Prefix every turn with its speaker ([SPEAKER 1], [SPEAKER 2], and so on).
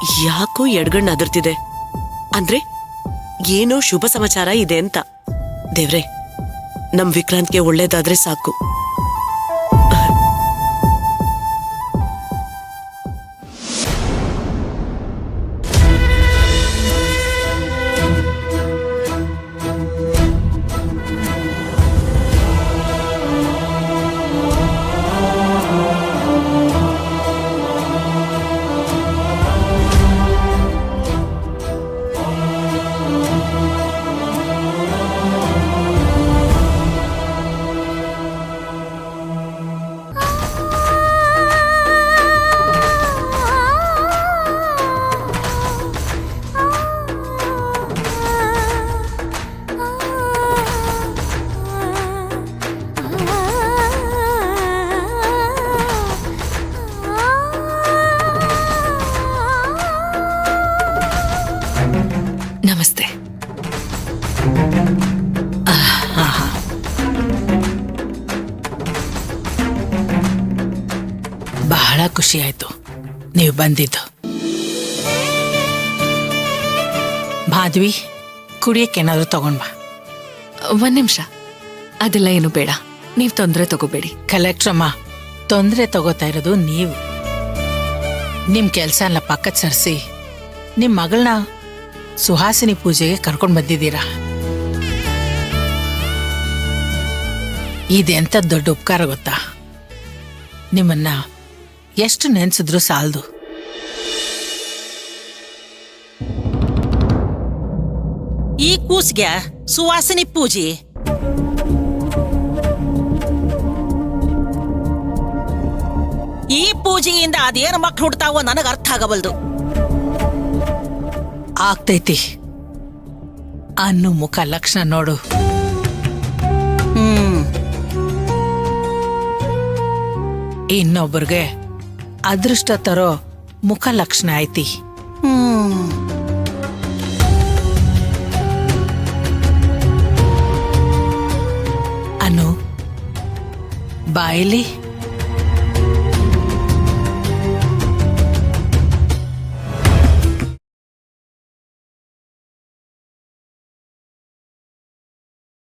[SPEAKER 1] ಯಾಕೋ ಎಡ್ಗಣ್ಣು ಅದರ್ತಿದೆ. ಅಂದ್ರೆ ಏನೋ ಶುಭ ಸಮಾಚಾರ ಇದೆ ಅಂತ. ದೇವ್ರೆ, ನಮ್ ವಿಕ್ರಾಂತ್ಗೆ ಒಳ್ಳೇದಾದ್ರೆ ಸಾಕು.
[SPEAKER 2] ನಮಸ್ತೆ.
[SPEAKER 3] ಬಹಳ ಖುಷಿ ಆಯ್ತು ನೀವು ಬಂದಿದ್ದು. ಮಾಧವಿ, ಕುಡಿಯಕ್ಕೇನಾದ್ರೂ ತಗೊಂಡ್ ಬಾ.
[SPEAKER 2] ಒಂದ್ ನಿಮಿಷ, ಅದೆಲ್ಲ ಏನು ಬೇಡ. ನೀವ್ ತೊಂದ್ರೆ ತಗೋಬೇಡಿ.
[SPEAKER 3] ಕಲೆಕ್ಟ್ರಮ್ಮ, ತೊಂದರೆ ತಗೋತಾ ಇರೋದು ನೀವು. ನಿಮ್ ಕೆಲ್ಸ ಎಲ್ಲ ಪಕ್ಕದ ಸರಿಸಿ ನಿಮ್ ಮಗಳನ್ನ ಸುಹಾಸಿನಿ ಪೂಜೆಗೆ ಕರ್ಕೊಂಡ್ ಬಂದಿದ್ದೀರಾ. ಇದೆಂತ ದೊಡ್ಡ ಉಪಕಾರ ಗೊತ್ತಾ? ನಿಮ್ಮನ್ನ ಎಷ್ಟು ನೆನ್ಸಿದ್ರು ಸಾಲದು.
[SPEAKER 4] ಈ ಕೂಸ್ಗೆ ಸುವಾಸಿನಿ ಪೂಜೆ ಈ ಪೂಜೆಯಿಂದ ಅದೇನು ಮಕ್ಳು ಹುಡ್ತಾವೋ ನನಗೆ ಅರ್ಥ ಆಗಬಲ್ದು.
[SPEAKER 3] ಆಗ್ತೈತಿ ಅನ್ನು ಮುಖ ಲಕ್ಷಣ ನೋಡು. ಇನ್ನೊಬ್ಬರಿಗೆ ಅದೃಷ್ಟ ತರೋ ಮುಖ ಲಕ್ಷಣ ಐತಿ. ಅನು, ಬಾಯಿಲಿ